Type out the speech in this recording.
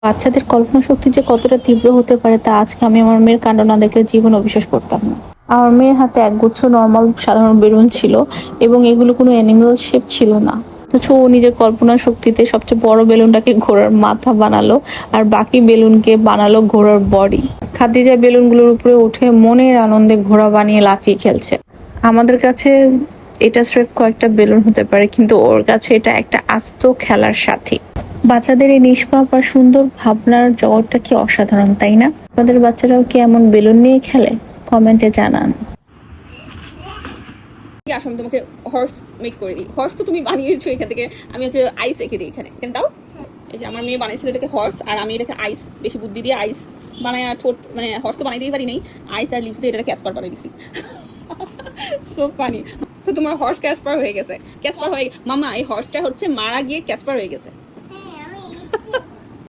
বাচ্চাদের কল্পনা শক্তি যে কতটা তীব্র হতে পারে তা আজকে আমি আমার মেয়ের কাণ্ড না দেখলে জীবনে বিশ্বাস করতাম না। আমার মেয়ের হাতে একগুচ্ছ নর্মাল সাধারণ বেলুন ছিল এবং এগুলো কোনো অ্যানিমাল শেপ ছিল না। অথচ ও নিজের কল্পনা শক্তিতে সবচেয়ে বড় বেলুনটাকে ঘোড়ার মাথা বানালো আর বাকি বেলুনকে বানালো ঘোড়ার বডি। খাদিজা বেলুনগুলোর উপরে উঠে মনের আনন্দে ঘোড়া বানিয়ে লাফিয়ে খেলছে। আমাদের কাছে এটা স্রেফ কয়েকটা বেলুন হতে পারে, কিন্তু ওর কাছে এটা একটা আস্ত খেলার সাথী। বাচ্চাদের এই নিষ্পাপ আর সুন্দর ভাবনার জগৎটা কি অসাধারণ, তাই না? আপনাদের বাচ্চারাও কি এমন বেলুন নিয়ে খেলে? কমেন্টে জানান। আসো আমি তোমাকে হর্স মেক করে দিই। হর্স তো তুমি বানিয়েছো এখান থেকে, আমি হচ্ছে আইস এঁকে দিই এখানে। কেন দাও? এই যে আমার মেয়ে বানাইছিল এটাকে হর্স, আর আমি এটাকে আইস, বেশি বুদ্ধি দিয়ে আইস বানায়, আর ঠোঁট মানে হর্স তো বানাইতেই পারি নাই, আইস আর লিপস দিয়ে এটাকে ক্যাসপার বানাই দিছি। So funny. তো তোমার হর্স ক্যাসপার হয়ে গেছে। ক্যাসপার হয়ে মামা, এই হর্সটা হচ্ছে মারা গিয়ে ক্যাসপার হয়ে গেছে।